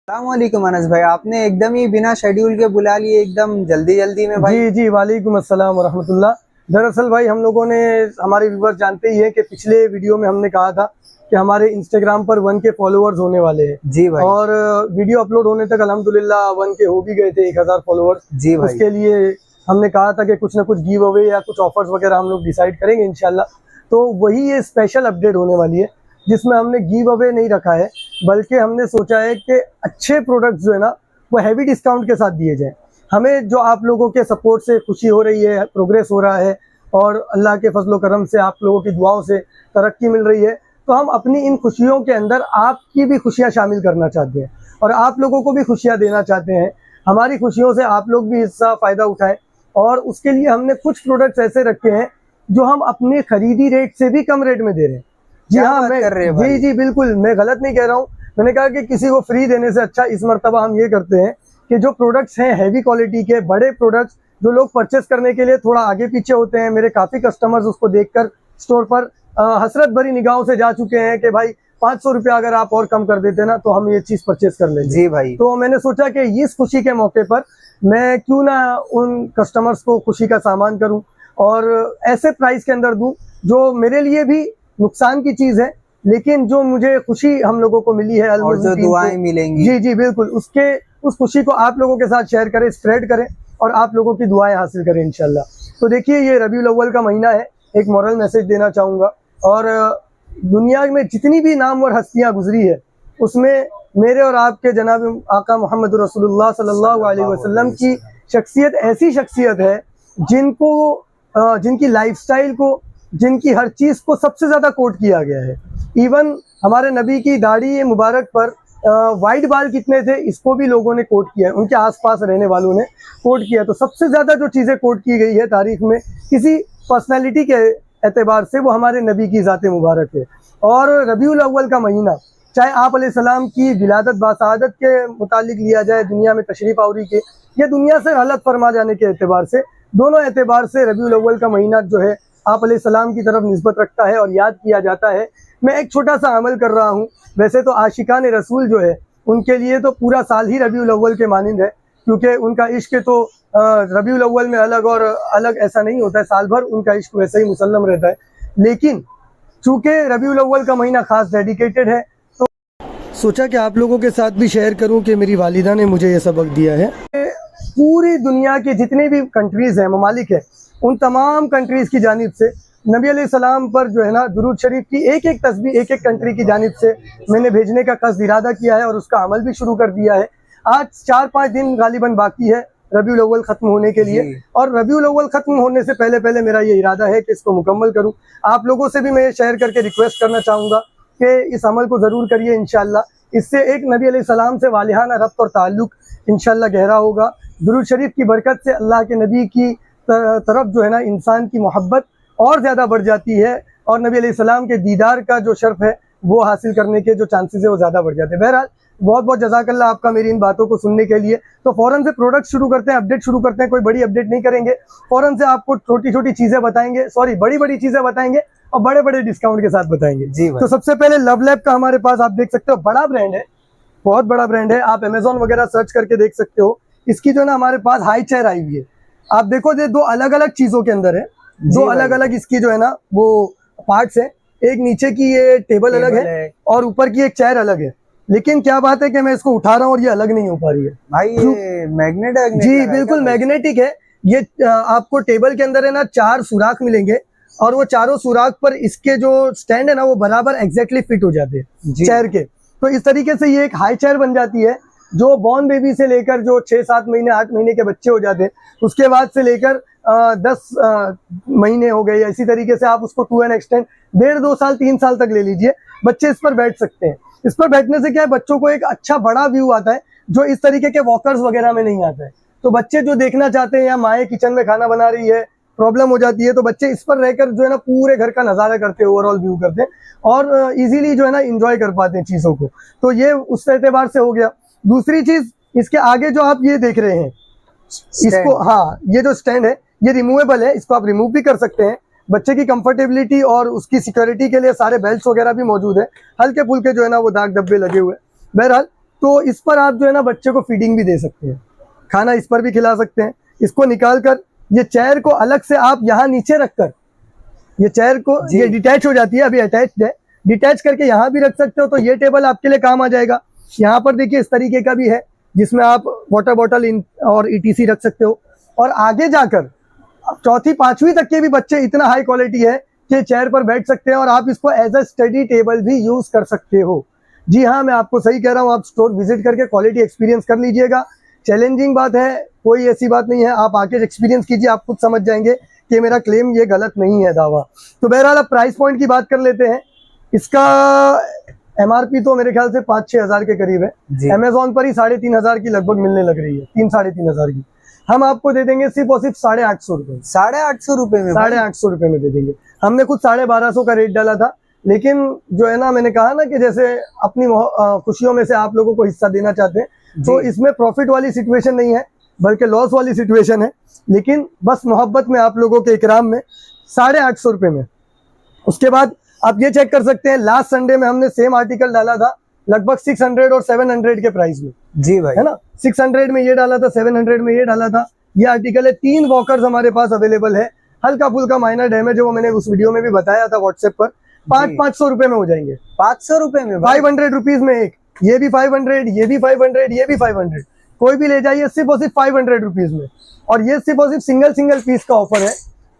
अस्सलामुअलैकुम अनस भाई, आपने एकदम ही बिना शेड्यूल के बुला लिए, एकदम जल्दी जल्दी में भाई। जी जी, वालेकुम अस्सलाम वरहमतुल्लाह। दरअसल भाई हम लोगों ने, हमारे व्यूवर जानते ही हैं कि पिछले वीडियो में हमने कहा था कि हमारे इंस्टाग्राम पर 1 के फॉलोअर्स होने वाले हैं। जी भाई। और वीडियो अपलोड होने तक अल्हम्दुलिल्लाह 1 के हो भी गए थे, 1000 फॉलोअर्स। जी भाई। उसके लिए हमने कहा था कि कुछ ना कुछ गिव अवे या कुछ ऑफर्स वगैरह हम लोग डिसाइड करेंगे इंशाल्लाह। तो वही ये स्पेशल अपडेट होने वाली है, जिसमें हमने गिव अवे नहीं रखा है, बल्कि हमने सोचा है कि अच्छे प्रोडक्ट्स जो है ना वो हैवी डिस्काउंट के साथ दिए जाएँ। हमें जो आप लोगों के सपोर्ट से खुशी हो रही है, प्रोग्रेस हो रहा है, और अल्लाह के फजल करम से आप लोगों की दुआओं से तरक्की मिल रही है, तो हम अपनी इन खुशियों के अंदर आपकी भी खुशियां शामिल करना चाहते हैं और आप लोगों को भी खुशियां देना चाहते हैं। हमारी खुशियों से आप लोग भी हिस्सा फ़ायदा उठाएं, और उसके लिए हमने कुछ प्रोडक्ट्स ऐसे रखे हैं जो हम अपने खरीदी रेट से भी कम रेट में दे रहे हैं। जी क्या हाँ, बात मैं कर रहे हैं भाई? जी जी बिल्कुल, मैं गलत नहीं कह रहा हूँ। मैंने कहा कि किसी को फ्री देने से अच्छा इस मर्तबा हम ये करते हैं कि जो प्रोडक्ट्स हैं हैवी क्वालिटी के, बड़े प्रोडक्ट्स जो लोग परचेस करने के लिए थोड़ा आगे पीछे होते हैं, मेरे काफ़ी कस्टमर्स उसको देखकर स्टोर पर हसरत भरी निगाहों से जा चुके हैं कि भाई 500 रुपया अगर आप और कम कर देते ना तो हम ये चीज़ परचेस कर लेंगे। जी भाई। तो मैंने सोचा कि इस खुशी के मौके पर मैं क्यों ना उन कस्टमर्स को खुशी का सामान करूं और ऐसे प्राइस के अंदर दूं जो मेरे लिए भी नुकसान की चीज़ है, लेकिन जो मुझे खुशी हम लोगों को मिली है और जो दुआएं मिलेंगी। जी जी बिल्कुल, उसके उस खुशी को आप लोगों के साथ शेयर करें, स्प्रेड करें और आप लोगों की दुआएं हासिल करें इंशाल्लाह। तो देखिए, ये रबीउल अव्वल का महीना है, एक मॉरल मैसेज देना चाहूँगा। और दुनिया में जितनी भी नामवर हस्तियाँ गुजरी है, उसमें मेरे और आपके जनाब आका मोहम्मद रसूलुल्लाह सल्लल्लाहु अलैहि वसल्लम की शख्सियत ऐसी शख्सियत है जिनको जिनकी लाइफस्टाइल को, जिनकी हर चीज़ को सबसे ज़्यादा कोट किया गया है। इवन हमारे नबी की दाढ़ी मुबारक पर वाइट बाल कितने थे इसको भी लोगों ने कोट किया है, उनके आसपास रहने वालों ने कोट किया। तो सबसे ज़्यादा जो चीज़ें कोट की गई है तारीख में किसी पर्सनैलिटी के एतबार से, वो हमारे नबी की ज़ात मुबारक है। और रबीउल अव्वल का महीना, चाहे आप अलैहिस्सलाम की विलादत बासआदत के मुतालिक लिया जाए, दुनिया में तशरीफ़ आवरी के, या दुनिया से हलत फरमा जाने के एतबार से, दोनों एतबार से रबीउल अव्वल का महीना जो है आप अलैहिस्सलाम की तरफ निस्बत रखता है और याद किया जाता है। मैं एक छोटा सा अमल कर रहा हूँ। वैसे तो आशिकान रसूल जो है उनके लिए तो पूरा साल ही रबीउल अव्वल के मानिंद है, क्योंकि उनका इश्क तो रबीउल अव्वल में अलग और अलग ऐसा नहीं होता है, साल भर उनका इश्क वैसे ही मुसल्लम रहता है। लेकिन चूँकि रबीउल अव्वल का महीना ख़ास डेडिकेटेड है, तो सोचा कि आप लोगों के साथ भी शेयर करूं कि मेरी वालिदा ने मुझे ये सबक दिया है। पूरी दुनिया के जितने भी कंट्रीज़ हैं, ममालिक हैं, उन तमाम कंट्रीज़ की जानिब से नबी अलैहिस्सलाम पर जो है ना दुरूद शरीफ की एक एक तस्बीह एक एक कंट्री की जानिब से मैंने भेजने का कस्द इरादा किया है और उसका अमल भी शुरू कर दिया है। आज 4-5 दिन गालिबन बाकी है रबीउल अव्वल ख़त्म होने के लिए, और रबीउल अव्वल ख़त्म होने से पहले पहले मेरा ये इरादा है कि इसको मुकम्मल करूँ। आप लोगों से भी मैं ये शेयर करके रिक्वेस्ट करना चाहूँगा कि इस अमल को ज़रूर करिए इंशाल्लाह। इससे एक नबी अलैहिस्सलाम से वालिहाना रब्त और ताल्लुक़ इंशाल्लाह गहरा होगा। दुरूद शरीफ की बरकत से अल्लाह के नबी की तरफ जो है ना इंसान की मोहब्बत और ज़्यादा बढ़ जाती है, और नबी अलैहिस्सलाम के दीदार का जो शर्फ है वो हासिल करने के जो चांसेस है वो ज़्यादा बढ़ जाते हैं। बहरहाल बहुत बहुत जज़ाकल्लाह आपका मेरी इन बातों को सुनने के लिए। तो फ़ौरन से प्रोडक्ट शुरू करते हैं, अपडेट शुरू करते हैं। कोई बड़ी अपडेट नहीं करेंगे, फ़ौरन से आपको छोटी छोटी चीज़ें बताएंगे, सॉरी बड़ी बड़ी चीज़ें बताएंगे और बड़े बड़े डिस्काउंट के साथ बताएंगे। जी भाई। तो सबसे पहले लव लैब का हमारे पास आप देख सकते हो, बड़ा ब्रांड है, बहुत बड़ा ब्रांड है। आप अमेजोन वगैरह सर्च करके देख सकते हो। इसकी जो है ना हमारे पास हाई चेयर आई हुई है। आप देखो, ये दो अलग अलग चीज़ों के अंदर है, दो अलग अलग इसकी जो है ना वो पार्ट्स है। एक नीचे की ये टेबल अलग है और ऊपर की एक चेयर अलग है। लेकिन क्या बात है कि मैं इसको उठा रहा हूँ और ये अलग नहीं हो पा रही है भाई। ये मैग्नेट जी बिल्कुल मैग्नेटिक है। ये आपको टेबल के अंदर है ना 4 सुराख मिलेंगे, और वो चारों सुराख पर इसके जो स्टैंड है ना वो बराबर एग्जैक्टली फिट हो जाते हैं चेयर के। तो इस तरीके से ये एक हाई चेयर बन जाती है, जो बॉर्न बेबी से लेकर जो 6-7 महीने 8 महीने के बच्चे हो जाते हैं, उसके बाद से लेकर 10 महीने हो गए, इसी तरीके से आप उसको टू एन एक्सटेंड 1.5-2 साल 3 साल तक ले लीजिए, बच्चे इस पर बैठ सकते हैं। इस पर बैठने से क्या है, बच्चों को एक अच्छा बड़ा व्यू आता है जो इस तरीके के वॉकर्स वगैरह में नहीं आता है। तो बच्चे जो देखना चाहते हैं, या माएँ किचन में खाना बना रही है, प्रॉब्लम हो जाती है, तो बच्चे इस पर रहकर जो है ना पूरे घर का नज़ारा करते हैं, ओवरऑल व्यू करते हैं और इजीली जो है ना इंजॉय कर पाते हैं चीज़ों को। तो ये उस एतबार से हो गया। दूसरी चीज़, इसके आगे जो आप ये देख रहे हैं इसको, हाँ ये जो स्टैंड है ये रिमूवेबल है, इसको आप रिमूव भी कर सकते हैं। बच्चे की कंफर्टेबिलिटी और उसकी सिक्योरिटी के लिए सारे बेल्ट वगैरह भी मौजूद है। हल्के फुल्के जो है ना वो दाग धब्बे लगे हुए। बहरहाल तो इस पर आप जो है ना बच्चे को फीडिंग भी दे सकते हैं, खाना इस पर भी खिला सकते हैं। इसको निकाल कर ये चेयर को अलग से आप यहाँ नीचे रखकर, ये चेयर को ये डिटैच हो जाती है, अभी अटैच्ड है, डिटैच करके यहाँ भी रख सकते हो, तो ये टेबल आपके लिए काम आ जाएगा। यहाँ पर देखिए इस तरीके का भी है जिसमें आप वाटर बॉटल और ETC रख सकते हो। और आगे जाकर चौथी पांचवी तक के भी बच्चे इतना हाई क्वालिटी है कि चेयर पर बैठ सकते हैं और आप इसको एज अ स्टडी टेबल भी यूज कर सकते हो। जी हाँ, मैं आपको सही कह रहा हूँ, आप स्टोर विजिट करके क्वालिटी एक्सपीरियंस कर लीजिएगा। चैलेंजिंग बात है, कोई ऐसी बात नहीं है, आप आके एक्सपीरियंस कीजिए, आप खुद समझ जाएंगे कि मेरा क्लेम ये गलत नहीं है दावा। तो बहरहाल अब प्राइस पॉइंट की बात कर लेते हैं। इसका MRP तो मेरे ख्याल से 5-6 हज़ार के करीब है। अमेजोन पर ही 3,500 की लगभग मिलने लग रही है, 3-3,500 की। हम आपको दे देंगे सिर्फ और सिर्फ 850 रुपए। 850 रुपए में? 850 रुपए में दे देंगे। हमने खुद 1250 का रेट डाला था, लेकिन जो है ना, मैंने कहा ना कि जैसे अपनी खुशियों में से आप लोगों को हिस्सा देना चाहते हैं, तो इसमें प्रॉफिट वाली सिचुएशन नहीं है बल्कि लॉस वाली सिचुएशन है। लेकिन बस मोहब्बत में आप लोगों के इकराम में 850 रुपए में। उसके बाद आप ये चेक कर सकते हैं, लास्ट संडे में हमने सेम आर्टिकल डाला था लगभग 600 और 700 के प्राइस में। जी भाई, है ना, 600 में ये डाला था, 700 में ये डाला था। ये आर्टिकल है, 3 वॉकर्स हमारे पास अवेलेबल है। हल्का फुल्का माइनर डैमेज है, वो मैंने उस वीडियो में भी बताया था व्हाट्सएप पर। 500 रुपए में हो जाएंगे। 500 रुपए में? 500 रुपीज में एक, ये भी 500, ये भी 500, ये भी 500, कोई भी ले जाइए सिर्फ और सिर्फ 500 रुपीज में। और ये सिर्फ और सिर्फ सिंगल पीस का ऑफर है,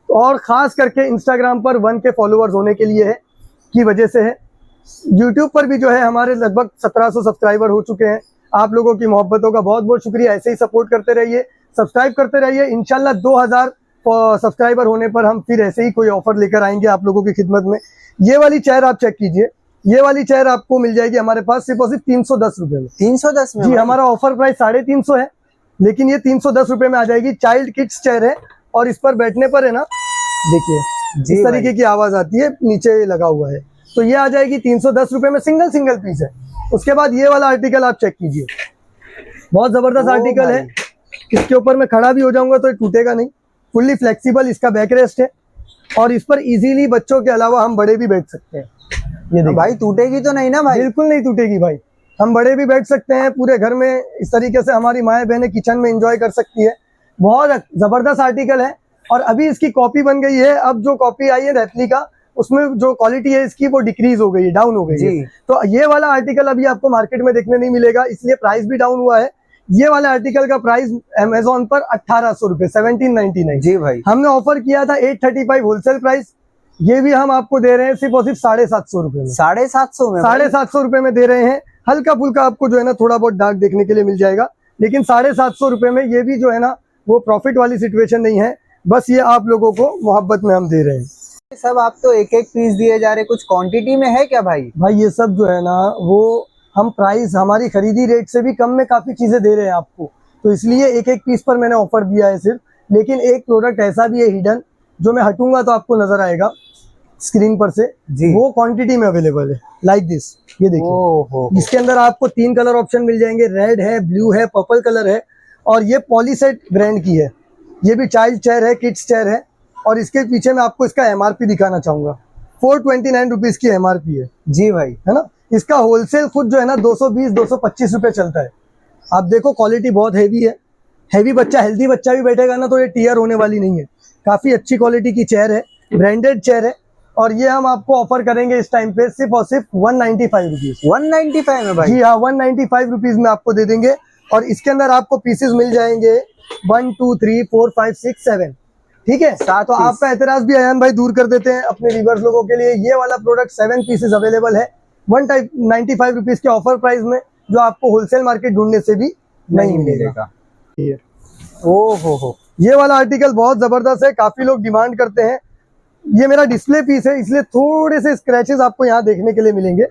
और खास करके इंस्टाग्राम पर 1K फॉलोअर्स होने के लिए है, की वजह से है। यूट्यूब पर भी जो है हमारे लगभग 1700 सब्सक्राइबर हो चुके हैं। आप लोगों की मोहब्बतों का बहुत बहुत शुक्रिया, ऐसे ही सपोर्ट करते रहिए, सब्सक्राइब करते रहिए। इंशाल्लाह 2000 सब्सक्राइबर होने पर हम फिर ऐसे ही कोई ऑफर लेकर आएंगे आप लोगों की खिदमत में। ये वाली चेयर आप चेक कीजिए, ये वाली चेयर आपको मिल जाएगी हमारे पास सिर्फ और सिर्फ 310 रुपए में। 310 में? जी, हमारा ऑफर प्राइस 350 है, लेकिन ये 310 रुपए में आ जाएगी। चाइल्ड किड्स चेयर है, और इस पर बैठने पर है ना, देखिए इस तरीके की आवाज आती है, नीचे लगा हुआ है, तो ये आ जाएगी 310 रुपए में, सिंगल पीस है। उसके बाद ये वाला आर्टिकल आप चेक कीजिए, बहुत जबरदस्त आर्टिकल है। इसके ऊपर मैं खड़ा भी हो जाऊंगा तो ये टूटेगा नहीं, फुल्ली फ्लेक्सिबल इसका बैक रेस्ट है, और इस पर इजीली बच्चों के अलावा हम बड़े भी बैठ सकते हैं। ये देखिए भाई, टूटेगी तो नहीं ना भाई? बिल्कुल नहीं टूटेगी भाई, हम बड़े भी बैठ सकते हैं। पूरे घर में इस तरीके से हमारी माएँ बहनें किचन में एंजॉय कर सकती है। बहुत जबरदस्त आर्टिकल है, और अभी इसकी कॉपी बन गई है। अब जो कॉपी आई है रेप्लिका, उसमें जो क्वालिटी है इसकी वो डिक्रीज हो गई है, डाउन हो गई है। तो ये वाला आर्टिकल अभी आपको मार्केट में देखने नहीं मिलेगा, इसलिए प्राइस भी डाउन हुआ है। ये वाले आर्टिकल का प्राइस अमेजोन पर 1800 रुपए, 1799। जी भाई, हमने ऑफर किया था 835 होलसेल प्राइस, ये भी हम आपको दे रहे हैं सिर्फ और सिर्फ 750 रुपए में। 750 में? 750 रुपए में दे रहे हैं। हल्का फुल्का आपको जो है ना थोड़ा बहुत डार्क देखने के लिए मिल जाएगा, लेकिन 750 रुपए में ये भी जो है ना वो प्रॉफिट वाली सिचुएशन नहीं है, बस ये आप लोगों को मोहब्बत में हम दे रहे हैं। सब आप तो एक पीस दिए जा रहे, कुछ क्वांटिटी में है क्या भाई? भाई ये सब जो है ना, वो हम प्राइस हमारी खरीदी रेट से भी कम में काफी चीजें दे रहे हैं आपको, तो इसलिए एक पीस पर मैंने ऑफर दिया है सिर्फ। लेकिन एक प्रोडक्ट ऐसा भी है हिडन, जो मैं हटूंगा तो आपको नजर आएगा स्क्रीन पर से, वो क्वांटिटी में अवेलेबल है, लाइक दिस। ये देखिए, इसके अंदर आपको 3 कलर ऑप्शन मिल जाएंगे, रेड है, ब्लू है, पर्पल कलर है, और ये पॉलीसेट ब्रांड की है। ये भी चाइल्ड चेयर है, किड्स चेयर है, और इसके पीछे मैं आपको इसका MRP दिखाना चाहूंगा। 429 रुपीज की MRP है। जी भाई, है ना। इसका होलसेल खुद जो है ना 220-225 रुपए चलता है। आप देखो क्वालिटी बहुत हैवी है, हैवी बच्चा, हेल्दी बच्चा भी बैठेगा ना तो ये टीयर होने वाली नहीं है। काफी अच्छी क्वालिटी की चेयर है, ब्रांडेड चेयर है, और ये हम आपको ऑफर करेंगे इस टाइम पे सिर्फ और सिर्फ 195 रुपीज। 195 में भाई? जी हाँ, 195 रुपीज में आपको दे देंगे। और इसके अंदर आपको पीसेस मिल जाएंगे 1 2 3 4 5 6 7, ठीक है। तो आपका एतराज भी अयान भाई दूर कर देते हैं अपने व्यूअर्स लोगों के लिए। ये वाला प्रोडक्ट 7 पीसेस अवेलेबल है 195 रुपीज के ऑफर प्राइस में, जो आपको होलसेल मार्केट ढूंढने से भी नहीं मिलेगा। हो ये वाला आर्टिकल बहुत जबरदस्त है, काफी लोग डिमांड करते हैं। ये मेरा डिस्प्ले पीस है, इसलिए थोड़े से स्क्रैचेस आपको यहाँ देखने के लिए मिलेंगे,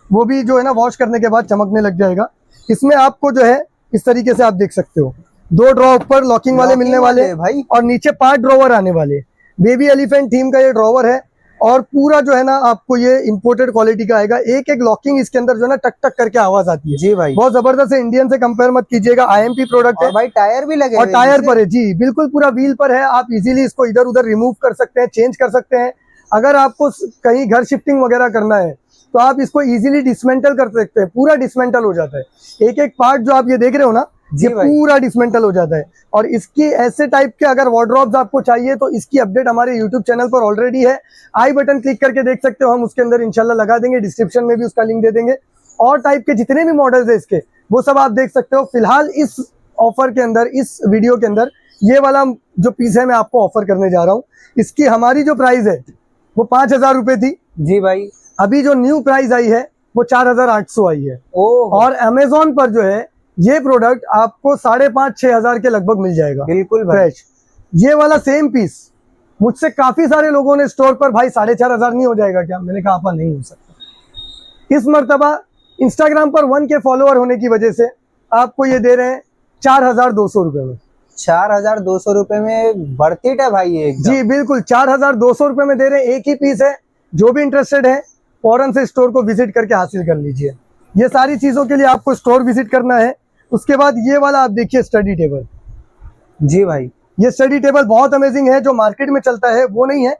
वो भी जो है ना वॉश करने के बाद चमकने लग जाएगा। इसमें आपको जो है इस तरीके से आप देख सकते हो, 2 ड्रॉ ऊपर लॉकिंग वाले मिलने वाले भाई, और नीचे 5 ड्रॉवर आने वाले। बेबी एलिफेंट थीम का ये ड्रॉवर है, और पूरा जो है ना आपको ये इंपोर्टेड क्वालिटी का आएगा। एक लॉकिंग इसके अंदर जो है ना टक टक करके आवाज आती है। जी भाई, बहुत जबरदस्त है, इंडियन से कंपेयर मत कीजिएगा, IMP प्रोडक्ट है भाई। टायर भी लगे, और टायर पर है जी, बिल्कुल पूरा व्हील पर है। आप इजीली इसको इधर उधर रिमूव कर सकते हैं, चेंज कर सकते हैं। अगर आपको कहीं घर शिफ्टिंग वगैरह करना है तो आप इसको इजीली डिसमेंटल कर सकते हैं, पूरा डिसमेंटल हो जाता है। एक एक पार्ट जो आप ये देख रहे हो ना, जी ये भाई। पूरा डिसमेंटल हो जाता है। और इसकी ऐसे टाइप के अगर वार्डरोब्स आपको चाहिए तो इसकी अपडेट हमारे यूट्यूब चैनल पर ऑलरेडी है, आई बटन क्लिक करके देख सकते हो, हम उसके अंदर इंशाल्लाह लगा देंगे, डिस्क्रिप्शन में भी उसका लिंक दे देंगे। और टाइप के जितने भी मॉडल्स है इसके, वो सब आप देख सकते हो। फिलहाल इस ऑफर के अंदर, इस वीडियो के अंदर ये वाला जो पीस है मैं आपको ऑफर करने जा रहा हूँ। इसकी हमारी जो प्राइस है वो 5,000 रुपए थी जी भाई। अभी जो न्यू प्राइस आई है वो 4,800 आई है। ओह, और अमेजोन पर जो है ये प्रोडक्ट आपको 5,500-6,000 के लगभग मिल जाएगा बिल्कुल भाई। फ्रेश। ये वाला सेम पीस मुझसे काफी सारे लोगों ने स्टोर पर, भाई 4,500 नहीं हो जाएगा क्या? मैंने कहा आपा नहीं हो सकता। इस मर्तबा इंस्टाग्राम पर 1K फॉलोअर होने की वजह से आपको ये दे रहे हैं 4,200 रुपए में। 4,200 रुपए में वर्थ इट है भाई ये एकदम। जी बिल्कुल, 4,200 रुपए में दे रहे हैं। एक ही पीस है, जो भी इंटरेस्टेड है फौरन से स्टोर को विजिट करके हासिल कर लीजिए। ये सारी चीजों के लिए आपको स्टोर विजिट करना है। उसके बाद ये वाला आप देखिए स्टडी टेबल। जी भाई। ये स्टडी टेबल बहुत अमेजिंग है, जो मार्केट में चलता है वो नहीं है।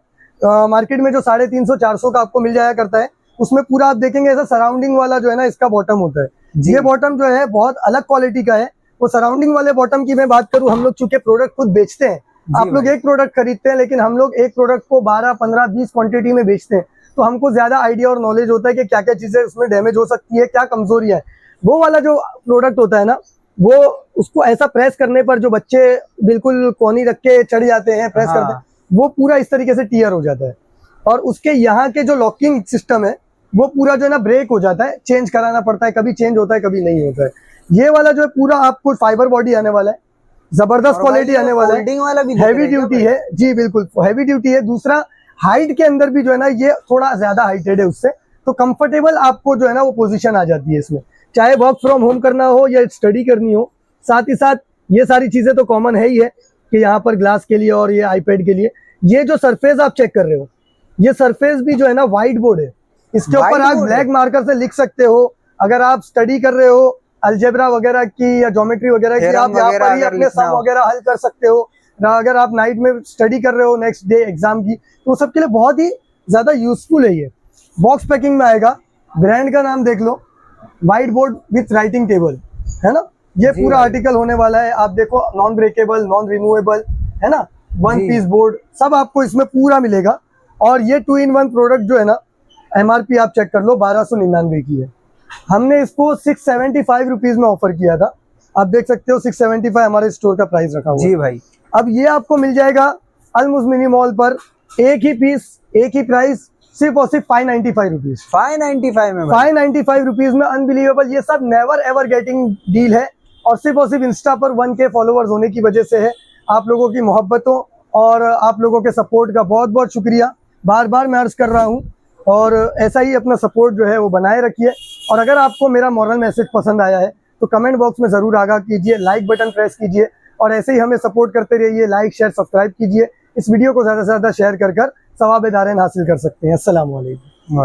मार्केट में जो 350-400 का आपको मिल जाया करता है, उसमें पूरा आप देखेंगे ऐसा सराउंडिंग वाला जो है ना, इसका बॉटम होता है। जी। ये बॉटम जो है बहुत अलग क्वालिटी का है। वो सराउंडिंग वाले बॉटम की मैं बात करूं, हम लोग चूंकि प्रोडक्ट खुद बेचते हैं, आप लोग एक प्रोडक्ट खरीदते हैं, लेकिन हम लोग एक प्रोडक्ट को 12, 15, 20 क्वांटिटी में बेचते हैं, तो हमको ज्यादा आइडिया और नॉलेज होता है कि क्या क्या चीजें उसमें डैमेज हो सकती है, क्या कमजोरियां है। वो वाला जो प्रोडक्ट होता है ना, वो उसको ऐसा प्रेस करने पर जो बच्चे बिल्कुल कोनी रख के चढ़ जाते हैं, प्रेस करते हैं, वो पूरा इस तरीके से टीयर हो जाता है। और उसके यहाँ के जो लॉकिंग सिस्टम है वो पूरा जो है ना ब्रेक हो जाता है, चेंज कराना पड़ता है, कभी चेंज होता है कभी नहीं होता है। ये वाला जो है पूरा आपको फाइबर बॉडी आने वाला है, जबरदस्त क्वालिटी आने वाला है, वाला भी हैवी ड्यूटी है। जी बिल्कुल हैवी ड्यूटी है। दूसरा हाइट के अंदर भी जो है ना ये थोड़ा ज्यादा हाइटेड है उससे, तो कंफर्टेबल आपको जो है ना वो पोजीशन आ जाती है इसमें, चाहे वर्क फ्रॉम होम करना हो या स्टडी करनी हो। साथ ही साथ ये सारी चीजें तो कॉमन है ही है कि यहाँ पर ग्लास के लिए और ये आईपैड के लिए। ये जो सरफेस आप चेक कर रहे हो, ये सरफेस भी जो है ना व्हाइट बोर्ड है, इसके ऊपर आप ब्लैक मार्कर से लिख सकते हो। अगर आप स्टडी कर रहे हो अलजेब्रा वगैरह की या ज्योमेट्री वगैरह की, आप यहाँ पर ही अपने सम वगैरह हल कर सकते हो। अगर आप नाइट में स्टडी कर रहे हो नेक्स्ट डे एग्जाम की, तो सबके लिए बहुत ही ज्यादा यूजफुल है। ये बॉक्स पैकिंग में आएगा, ब्रांड का नाम देख लो, white board with writing table, है ना। ये पूरा आर्टिकल होने वाला है, आप देखो, नॉन ब्रेकेबल, नॉन रिमूवेबल, है ना, 1 पीस बोर्ड, सब आपको इसमें पूरा मिलेगा। और ये 2-in-1 प्रोडक्ट जो है ना, MRP आप चेक कर लो 1299 की है। हमने इसको 675 रुपीज में ऑफर किया था, आप देख सकते हो 675 हमारे स्टोर का प्राइस रखा हुआ है। जी भाई। अब ये आपको मिल जाएगा अलमुज मिनी मॉल पर, एक ही पीस एक ही प्राइस, सिर्फ और सिर्फ 595 रुपीज। 595 में 595 रुपीज में, अनबिलीवेबल। ये सब नेवर एवर गेटिंग डील है, और सिर्फ इंस्टा पर 1K फॉलोअर्स होने की वजह से है। आप लोगों की मोहब्बतों और आप लोगों के सपोर्ट का बहुत बहुत शुक्रिया, बार बार मैं अर्ज कर रहा हूँ। और ऐसा ही अपना सपोर्ट जो है वो बनाए रखिए। और अगर आपको मेरा मॉरल मैसेज पसंद आया है तो कमेंट बॉक्स में ज़रूर आगाह कीजिए, लाइक बटन प्रेस कीजिए, और ऐसे ही हमें सपोर्ट करते रहिए। लाइक शेयर सब्सक्राइब कीजिए, इस वीडियो को ज़्यादा से ज़्यादा शेयर कर सवाब दारेन हासिल कर सकते हैं। अस्सलाम वालेकुम।